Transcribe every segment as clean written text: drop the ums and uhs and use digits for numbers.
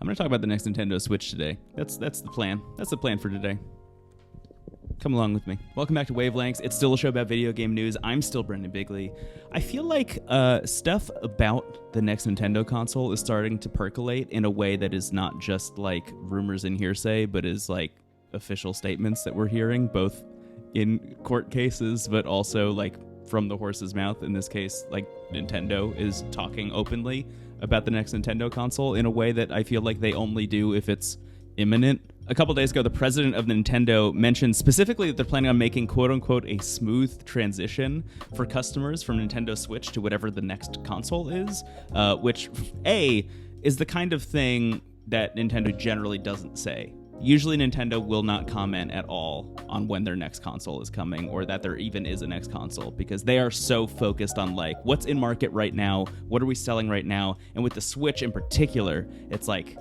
I'm going to talk about the next Nintendo Switch today. That's the plan. That's the plan for today. Come along with me. Welcome back to Wavelengths. It's still a show about video game news. I'm still Brendan Bigley. I feel like stuff about the next Nintendo console is starting to percolate in a way that is not just like rumors and hearsay, but is like official statements that we're hearing, both in court cases, but also like from the horse's mouth. In this case, like Nintendo is talking openly about the next Nintendo console in a way that I feel like they only do if it's imminent. A couple days ago, the president of Nintendo mentioned specifically that they're planning on making quote-unquote a smooth transition for customers from Nintendo Switch to whatever the next console is, which, A, is the kind of thing that Nintendo generally doesn't say. Usually Nintendo will not comment at all on when their next console is coming or that there even is a next console because they are so focused on like what's in market right now, what are we selling right now, and with the Switch in particular, it's like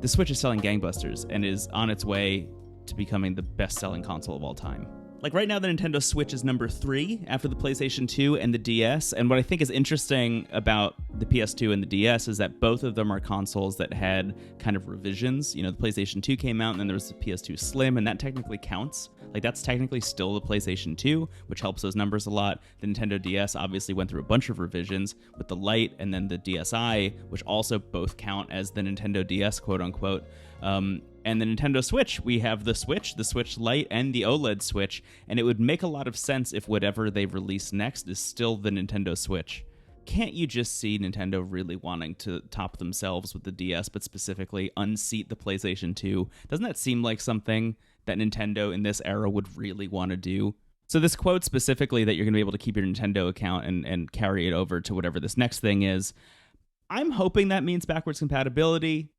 the Switch is selling gangbusters and is on its way to becoming the best-selling console of all time. Like right now, the Nintendo Switch is number 3 after the PlayStation 2 and the DS. And what I think is interesting about the PS2 and the DS is that both of them are consoles that had kind of revisions. You know, the PlayStation 2 came out and then there was the PS2 Slim, and that technically counts. Like that's technically still the PlayStation 2, which helps those numbers a lot. The Nintendo DS obviously went through a bunch of revisions with the Lite and then the DSi, which also both count as the Nintendo DS, quote unquote. And the Nintendo Switch, we have the Switch Lite, and the OLED Switch, and it would make a lot of sense if whatever they release next is still the Nintendo Switch. Can't you just see Nintendo really wanting to top themselves with the DS, but specifically unseat the PlayStation 2? Doesn't that seem like something that Nintendo in this era would really want to do? So this quote specifically that you're going to be able to keep your Nintendo account and carry it over to whatever this next thing is, I'm hoping that means backwards compatibility.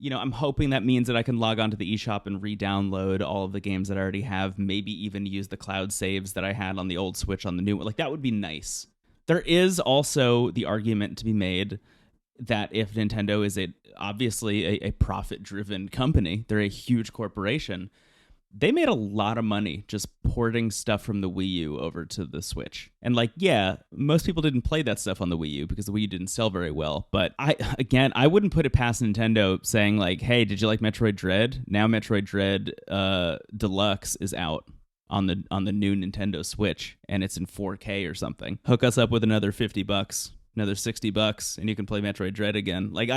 You know, I'm hoping that means that I can log on to the eShop and re-download all of the games that I already have, maybe even use the cloud saves that I had on the old Switch on the new one. Like, that would be nice. There is also the argument to be made that if Nintendo is obviously a profit-driven company, they're a huge corporation, they made a lot of money just porting stuff from the Wii U over to the Switch. And like, yeah, most people didn't play that stuff on the Wii U because the Wii U didn't sell very well. But I wouldn't put it past Nintendo saying like, hey, did you like Metroid Dread? Now Metroid Dread Deluxe is out on the new Nintendo Switch, and it's in 4K or something. Hook us up with another $50, another $60, and you can play Metroid Dread again. Like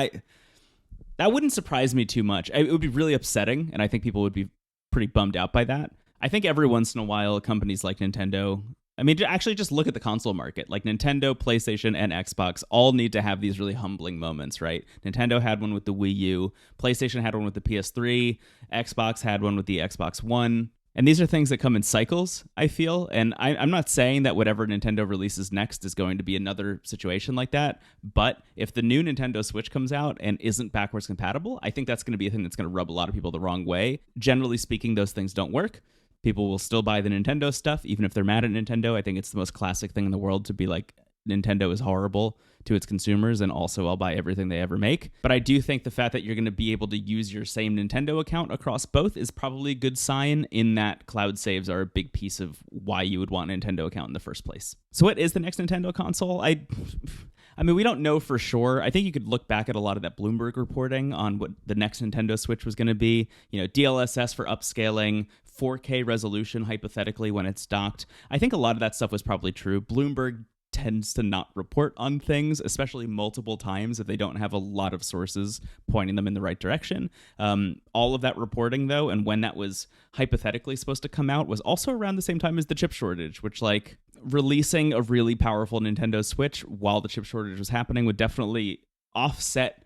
that wouldn't surprise me too much. It would be really upsetting, and I think people would be pretty bummed out by that. I think every once in a while, companies like Nintendo, I mean, actually just look at the console market. Like Nintendo, PlayStation, and Xbox all need to have these really humbling moments, right? Nintendo had one with the Wii U, PlayStation had one with the PS3, Xbox had one with the Xbox One. And these are things that come in cycles, I feel. And I'm not saying that whatever Nintendo releases next is going to be another situation like that. But if the new Nintendo Switch comes out and isn't backwards compatible, I think that's going to be a thing that's going to rub a lot of people the wrong way. Generally speaking, those things don't work. People will still buy the Nintendo stuff, even if they're mad at Nintendo. I think it's the most classic thing in the world to be like, Nintendo is horrible to its consumers, and also I'll buy everything they ever make. But I do think the fact that you're going to be able to use your same Nintendo account across both is probably a good sign, in that cloud saves are a big piece of why you would want a Nintendo account in the first place. So what is the next Nintendo console? I mean, we don't know for sure. I think you could look back at a lot of that Bloomberg reporting on what the next Nintendo Switch was going to be. You know, DLSS for upscaling, 4K resolution hypothetically when it's docked. I think a lot of that stuff was probably true. Bloomberg tends to not report on things, especially multiple times, if they don't have a lot of sources pointing them in the right direction. All of that reporting, though, and when that was hypothetically supposed to come out, was also around the same time as the chip shortage, which, like, releasing a really powerful Nintendo Switch while the chip shortage was happening would definitely offset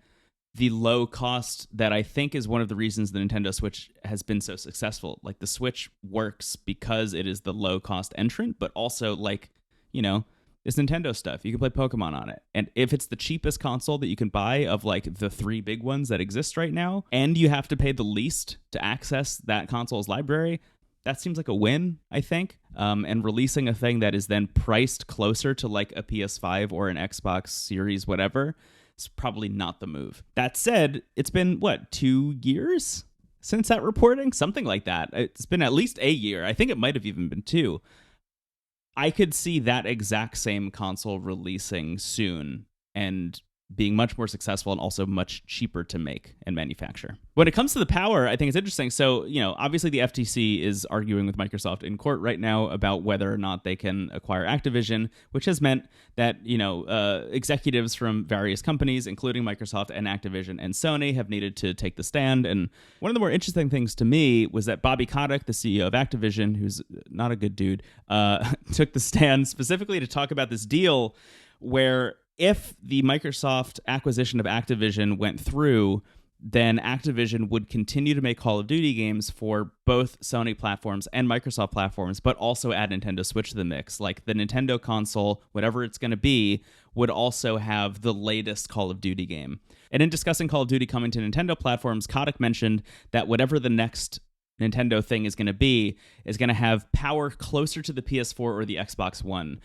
the low cost that I think is one of the reasons the Nintendo Switch has been so successful. Like, the Switch works because it is the low cost entrant, but also, like, you know, it's Nintendo stuff. You can play Pokemon on it. And if it's the cheapest console that you can buy of like the 3 big ones that exist right now, and you have to pay the least to access that console's library, that seems like a win, I think. And releasing a thing that is then priced closer to like a PS5 or an Xbox Series, whatever, is probably not the move. That said, it's been, 2 years since that reporting? Something like that. It's been at least a year. I think it might have even been 2. I could see that exact same console releasing soon and being much more successful and also much cheaper to make and manufacture. When it comes to the power, I think it's interesting. So, obviously the FTC is arguing with Microsoft in court right now about whether or not they can acquire Activision, which has meant that, executives from various companies, including Microsoft and Activision and Sony, have needed to take the stand. And one of the more interesting things to me was that Bobby Kotick, the CEO of Activision, who's not a good dude, took the stand specifically to talk about this deal where if the Microsoft acquisition of Activision went through, then Activision would continue to make Call of Duty games for both Sony platforms and Microsoft platforms, but also add Nintendo Switch to the mix. Like the Nintendo console, whatever it's going to be, would also have the latest Call of Duty game. And in discussing Call of Duty coming to Nintendo platforms, Kotick mentioned that whatever the next Nintendo thing is going to be is going to have power closer to the PS4 or the Xbox One,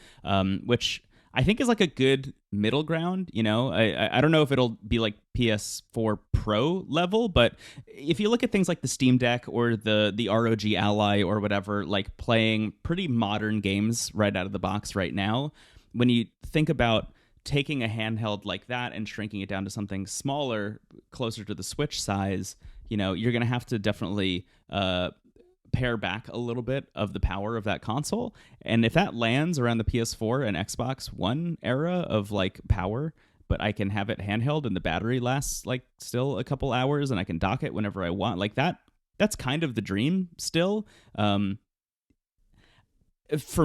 which I think is like a good middle ground. I don't know if it'll be like PS4 Pro level, but if you look at things like the Steam Deck or the ROG Ally or whatever, like playing pretty modern games right out of the box right now, when you think about taking a handheld like that and shrinking it down to something smaller, closer to the Switch size, you're going to have to definitely pare back a little bit of the power of that console. And if that lands around the PS4 and Xbox One era of like power, but I can have it handheld and the battery lasts like still a couple hours and I can dock it whenever I want, like that's kind of the dream still. For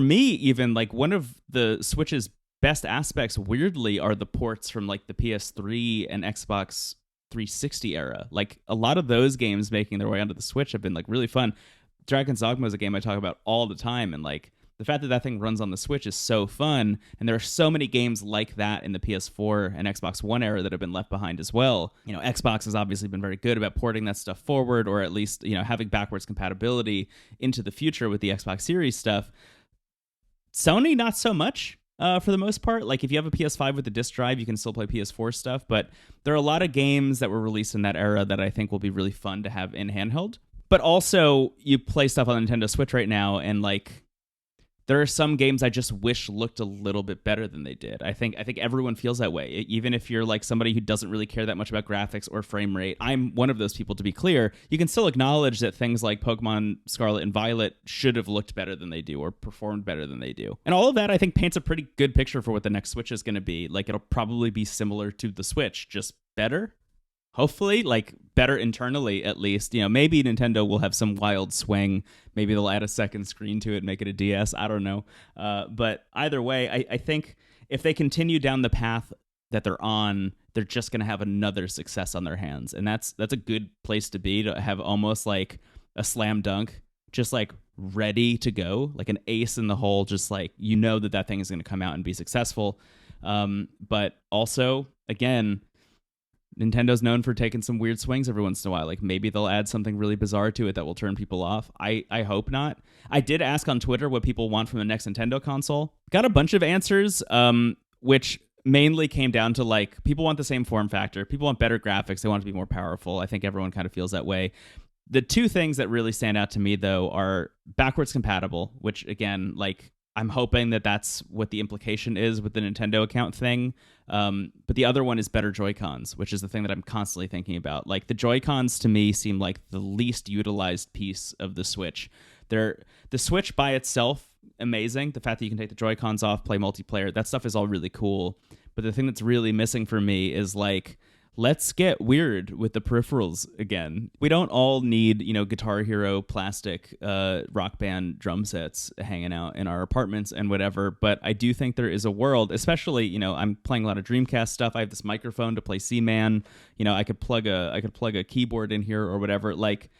me, even like one of the Switch's best aspects, weirdly, are the ports from like the PS3 and Xbox 360 era. Like a lot of those games making their way onto the Switch have been like really fun. Dragon's Dogma is a game I talk about all the time, and like the fact that thing runs on the Switch is so fun, and there are so many games like that in the PS4 and Xbox One era that have been left behind as well. Xbox has obviously been very good about porting that stuff forward, or at least having backwards compatibility into the future with the Xbox Series stuff. Sony, not so much. For the most part, like if you have a PS5 with a disc drive, you can still play PS4 stuff, but there are a lot of games that were released in that era that I think will be really fun to have in handheld. But also, you play stuff on Nintendo Switch right now, and like there are some games I just wish looked a little bit better than they did. I think everyone feels that way. Even if you're like somebody who doesn't really care that much about graphics or frame rate, I'm one of those people, to be clear. You can still acknowledge that things like Pokemon Scarlet and Violet should have looked better than they do or performed better than they do. And all of that, I think, paints a pretty good picture for what the next Switch is going to be. Like, it'll probably be similar to the Switch, just better. Hopefully, like better internally at least. Maybe Nintendo will have some wild swing. Maybe they'll add a second screen to it, make it a DS. I don't know. But either way, I think if they continue down the path that they're on, they're just going to have another success on their hands. And that's a good place to be, to have almost like a slam dunk, just like ready to go, like an ace in the hole, just like that thing is going to come out and be successful. But also, again, Nintendo's known for taking some weird swings every once in a while. Like maybe they'll add something really bizarre to it that will turn people off. I hope not. I did ask on Twitter what people want from the next Nintendo console. Got a bunch of answers, which mainly came down to like people want the same form factor. People want better graphics. They want it to be more powerful. I think everyone kind of feels that way. The two things that really stand out to me, though, are backwards compatible, which again, like I'm hoping that that's what the implication is with the Nintendo account thing. But the other one is better Joy-Cons, which is the thing that I'm constantly thinking about. Like the Joy-Cons to me seem like the least utilized piece of the Switch. The Switch by itself, amazing. The fact that you can take the Joy-Cons off, play multiplayer, that stuff is all really cool. But the thing that's really missing for me is like, let's get weird with the peripherals again. We don't all need, Guitar Hero plastic Rock Band drum sets hanging out in our apartments and whatever. But I do think there is a world, especially, I'm playing a lot of Dreamcast stuff. I have this microphone to play Seaman. I could plug a keyboard in here or whatever. Like,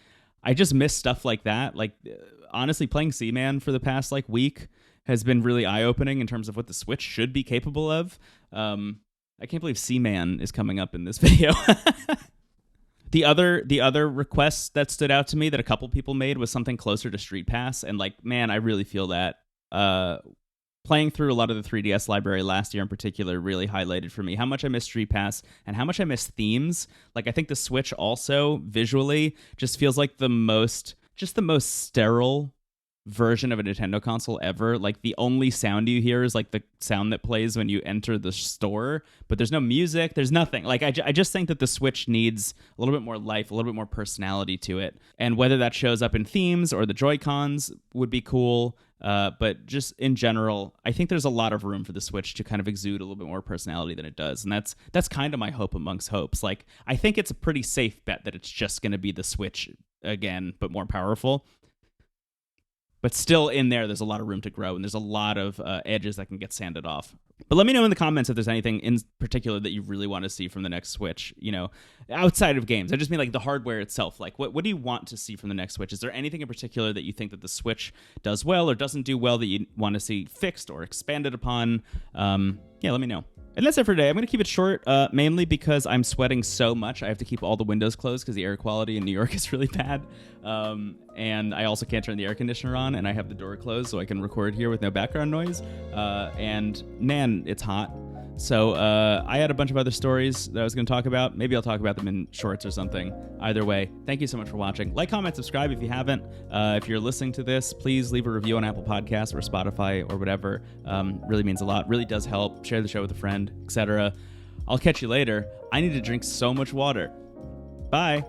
I just miss stuff like that. Like, honestly, playing Seaman for the past like week has been really eye-opening in terms of what the Switch should be capable of. I can't believe Seaman is coming up in this video. The other request that stood out to me that a couple people made was something closer to Street Pass, and like, man, I really feel that. Playing through a lot of the 3DS library last year in particular really highlighted for me how much I miss Street Pass and how much I miss themes. Like, I think the Switch also visually just feels like the most sterile version of a Nintendo console ever. Like the only sound you hear is like the sound that plays when you enter the store, but there's no music, there's nothing. Like I just think that the Switch needs a little bit more life, a little bit more personality to it. And whether that shows up in themes or the Joy-Cons would be cool. But just in general, I think there's a lot of room for the Switch to kind of exude a little bit more personality than it does. And that's kind of my hope amongst hopes. Like, I think it's a pretty safe bet that it's just going to be the Switch again, but more powerful. But still in there's a lot of room to grow, and there's a lot of edges that can get sanded off. But let me know in the comments if there's anything in particular that you really want to see from the next Switch, outside of games. I just mean like the hardware itself. Like what do you want to see from the next Switch? Is there anything in particular that you think that the Switch does well or doesn't do well that you want to see fixed or expanded upon? Let me know. And that's it for today. I'm going to keep it short, mainly because I'm sweating so much. I have to keep all the windows closed because the air quality in New York is really bad. And I also can't turn the air conditioner on, and I have the door closed so I can record here with no background noise. And man, it's hot. So I had a bunch of other stories that I was going to talk about. Maybe I'll talk about them in shorts or something. Either way, thank you so much for watching. Like, comment, subscribe if you haven't. If you're listening to this, please leave a review on Apple Podcasts or Spotify or whatever. Really means a lot. Really does help. Share the show with a friend, etc. I'll catch you later. I need to drink so much water. Bye.